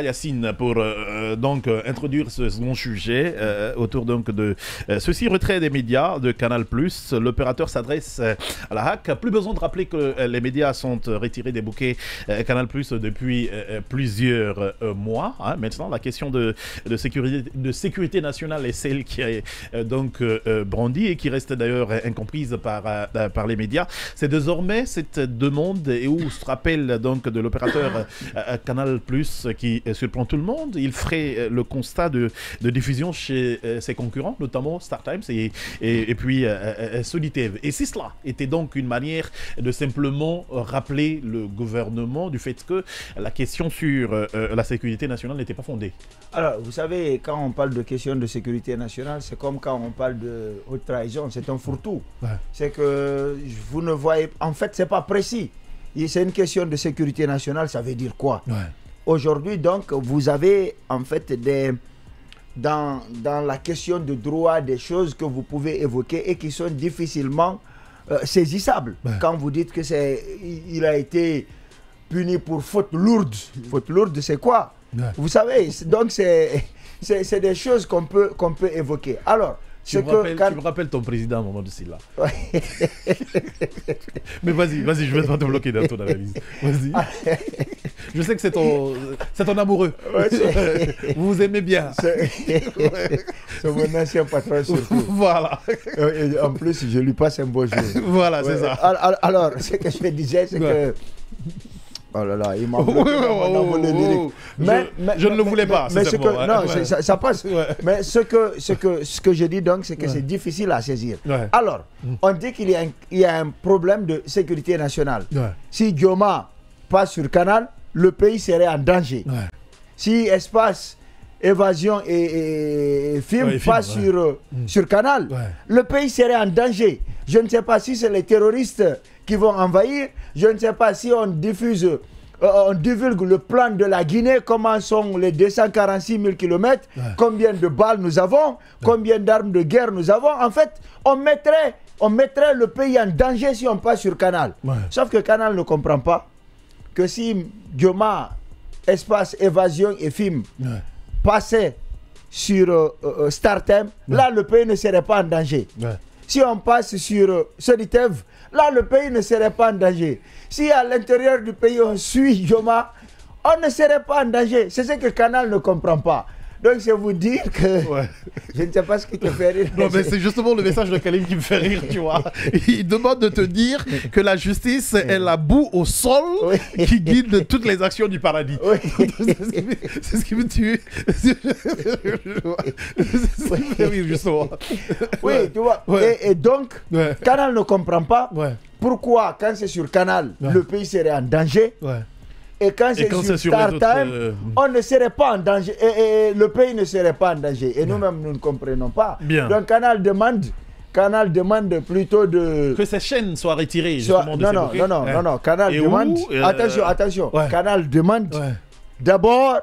Yacine pour introduire ce second sujet autour donc de ceci, retrait des médias de Canal+. L'opérateur s'adresse à la HAC. Plus besoin de rappeler que les médias sont retirés des bouquets Canal+ depuis plusieurs mois. Hein. Maintenant, la question de sécurité nationale est celle qui est brandie et qui reste d'ailleurs incomprise par les médias. C'est désormais cette demande et où se rappelle donc de l'opérateur Canal+ qui surprend tout le monde. Il ferait le constat de diffusion chez ses concurrents, notamment StarTimes et puis Solitv. Et si cela était donc une manière de simplement rappeler le gouvernement du fait que la question sur la sécurité nationale n'était pas fondée. Alors, vous savez, quand on parle de question de sécurité nationale, c'est comme quand on parle de haute trahison, c'est un fourre-tout. Ouais. C'est que vous ne voyez... En fait, c'est pas précis. C'est une question de sécurité nationale, ça veut dire quoi? Ouais. Aujourd'hui, donc, vous avez en fait dans la question de droit des choses que vous pouvez évoquer et qui sont difficilement saisissables. Ouais. Quand vous dites que il a été puni pour faute lourde. Faute lourde, c'est quoi? Ouais. Vous savez, donc c'est des choses qu'on peut évoquer. Alors, tu me rappelles ton président à un moment de là. Ouais. Mais vas-y, je ne vais pas te bloquer dans ton analyse. Vas-y. Je sais que c'est ton amoureux. Ouais, vous vous aimez bien. C'est mon ancien patron surtout. Voilà. Et en plus, je lui passe un beau jour. Voilà, ouais. C'est ça. Alors, ce que je disais, c'est que... Oh là là, il m'a envolé lyrique. Je ne le voulais pas. Mais ça passe. Ouais. Mais ce que je dis donc, c'est que c'est difficile à saisir. Ouais. Alors, on dit qu'il y a un problème de sécurité nationale. Ouais. Si Dioma passe sur Canal, le pays serait en danger. Ouais. Si Espace, Évasion et Film passe sur Canal, le pays serait en danger. Je ne sais pas si c'est les terroristes qui vont envahir. Je ne sais pas si on divulgue le plan de la Guinée, comment sont les 246 000 km, combien de balles nous avons, combien d'armes de guerre nous avons. En fait, on mettrait le pays en danger si on passe sur Canal. Ouais. Sauf que Canal ne comprend pas que si Dioma, Espace, Évasion et Film passaient sur StarTimes, là le pays ne serait pas en danger. Ouais. Si on passe sur Solitv, là le pays ne serait pas en danger. Si à l'intérieur du pays on suit Dioma, on ne serait pas en danger. C'est ce que Canal ne comprend pas. Donc c'est vous dire que je ne sais pas ce qui te fait rire. Non mais c'est justement le message de Kalim qui me fait rire, tu vois. Il demande de te dire que la justice est la boue au sol qui guide toutes les actions du paradis. C'est ce qui me tue. Justement. Oui, tu vois. Et donc, Canal ne comprend pas pourquoi quand c'est sur Canal, le pays serait en danger. Et quand c'est sur StarTimes, on ne serait pas en danger. Et le pays ne serait pas en danger. Et nous-mêmes, nous ne comprenons pas. Bien. Donc, Canal demande plutôt de... Que ces chaînes soient retirées, justement, Non. Canal demande... Attention. Ouais. Canal demande d'abord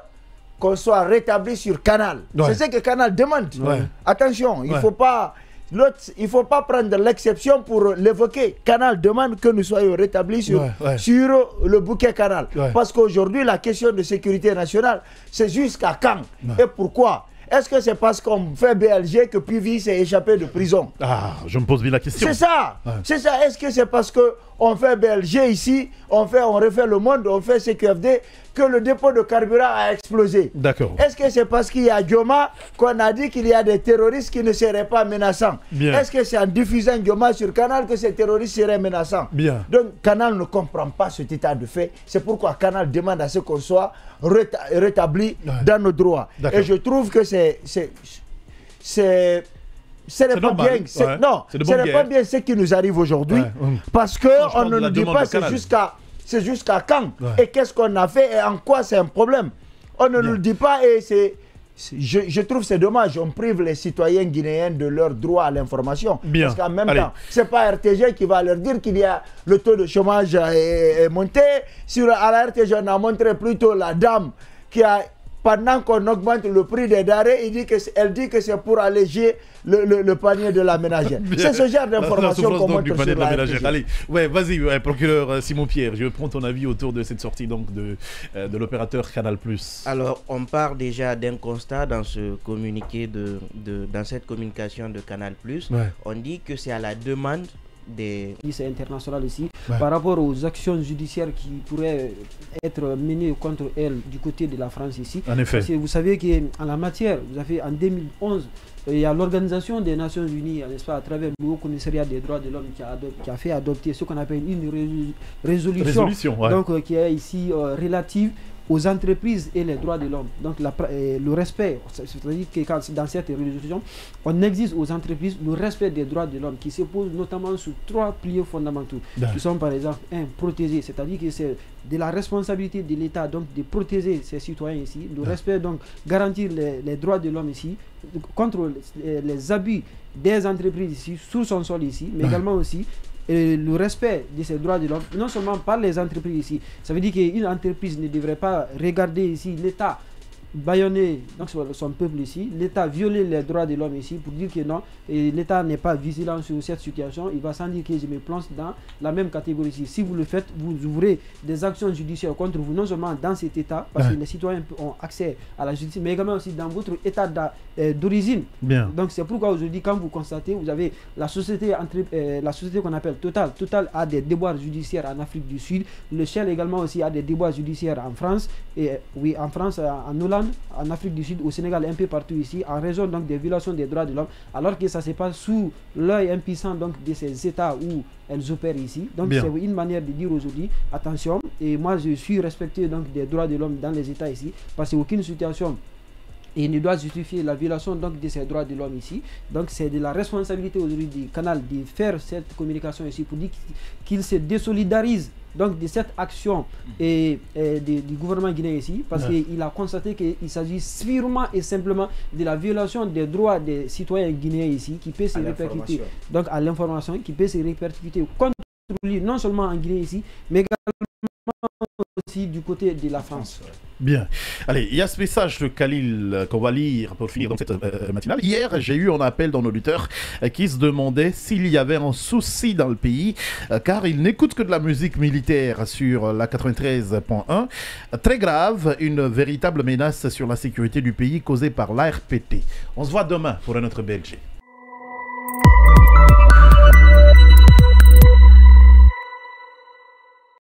qu'on soit rétabli sur Canal. Ouais. C'est ce que Canal demande. Ouais. Attention, il ne faut pas... il ne faut pas prendre l'exception pour l'évoquer. Canal demande que nous soyons rétablis sur le bouquet Canal. Ouais. Parce qu'aujourd'hui, la question de sécurité nationale, c'est jusqu'à quand? Et pourquoi? Est-ce que c'est parce qu'on fait BLG que Puvis s'est échappé de prison? Ah, je me pose bien la question. C'est ça. Ouais. C'est ça. Est-ce que c'est parce qu'on fait BLG ici, on refait le monde, on fait CQFD, que le dépôt de carburant a explosé? D'accord. Est-ce que c'est parce qu'il y a Dioma qu'on a dit qu'il y a des terroristes qui ne seraient pas menaçants? Est-ce que c'est en diffusant Dioma sur Canal que ces terroristes seraient menaçants? Bien. Donc Canal ne comprend pas cet état de fait. C'est pourquoi Canal demande à ce qu'on soit rétabli dans nos droits. Et je trouve que ce n'est pas bien. Ce n'est pas bien ce qui nous arrive aujourd'hui. Parce qu'on ne nous dit pas c'est jusqu'à quand et qu'est-ce qu'on a fait et en quoi c'est un problème. On ne nous le dit pas et je trouve c'est dommage. On prive les citoyens guinéens de leur droit à l'information. Parce qu'en même temps, ce n'est pas RTG qui va leur dire qu'il y a le taux de chômage est monté. À la RTG, on a montré plutôt la dame qui a pendant qu'on augmente le prix des denrées, elle dit que c'est pour alléger le panier de la ménagère. C'est ce genre d'information qu'on montre sur la ménagère. Allez, ouais, vas-y, procureur Simon Pierre, je prends ton avis autour de cette sortie donc de l'opérateur Canal+. Alors, on part déjà d'un constat dans ce communiqué dans cette communication de Canal+. Ouais. On dit que c'est à la demande des... C'est international ici, par rapport aux actions judiciaires qui pourraient être menées contre elle du côté de la France ici. En effet. Parce que vous savez qu'en la matière, vous avez en 2011, il y a l'Organisation des Nations Unies, n'est-ce pas, à travers le Haut Commissariat des droits de l'homme qui a fait adopter ce qu'on appelle une résolution ouais. Donc, qui est ici relative aux entreprises et les droits de l'homme. Donc le respect, c'est-à-dire que dans cette résolution, on exige aux entreprises le respect des droits de l'homme qui se pose notamment sur 3 piliers fondamentaux, qui sont par exemple, protéger, c'est-à-dire que c'est de la responsabilité de l'État donc de protéger ses citoyens ici, le respect donc garantir les droits de l'homme ici, contre les abus des entreprises ici, sur son sol ici, mais également aussi le respect de ces droits de l'homme, non seulement par les entreprises ici. Ça veut dire qu'une entreprise ne devrait pas regarder ici l'État bâillonner donc son peuple ici, l'État violer les droits de l'homme ici pour dire que non, l'État n'est pas vigilant sur cette situation, il va sans dire que je me plonge dans la même catégorie ici. Si vous le faites, vous ouvrez des actions judiciaires contre vous, non seulement dans cet État, parce que les citoyens ont accès à la justice, mais également aussi dans votre État d'origine. Donc c'est pourquoi aujourd'hui, quand vous constatez, vous avez la société qu'on appelle Total. Total a des déboires judiciaires en Afrique du Sud, le Shell également aussi a des déboires judiciaires en France, et oui, en France, en Hollande, en Afrique du Sud, au Sénégal, un peu partout ici, en raison donc des violations des droits de l'homme, alors que ça se passe sous l'œil impuissant donc de ces États où elles opèrent ici. Donc c'est une manière de dire aujourd'hui, attention, et moi je suis respecté donc des droits de l'homme dans les États ici, parce qu'aucune situation et ne doit justifier la violation donc de ces droits de l'homme ici. Donc c'est de la responsabilité aujourd'hui du canal de faire cette communication ici pour dire qu'il se désolidarise donc de cette action du gouvernement guinéen ici, parce qu'il a constaté qu'il s'agit purement et simplement de la violation des droits des citoyens guinéens ici, qui peut se répercuter donc à l'information, qui peut se répercuter contre lui, non seulement en Guinée ici, mais également aussi du côté de la France. Bien. Allez, il y a ce message de Khalil qu'on va lire pour finir dans cette matinale. Hier, j'ai eu un appel d'un auditeur qui se demandait s'il y avait un souci dans le pays, car il n'écoute que de la musique militaire sur la 93.1. Très grave, une véritable menace sur la sécurité du pays causée par l'ARPT. On se voit demain pour un autre BLG.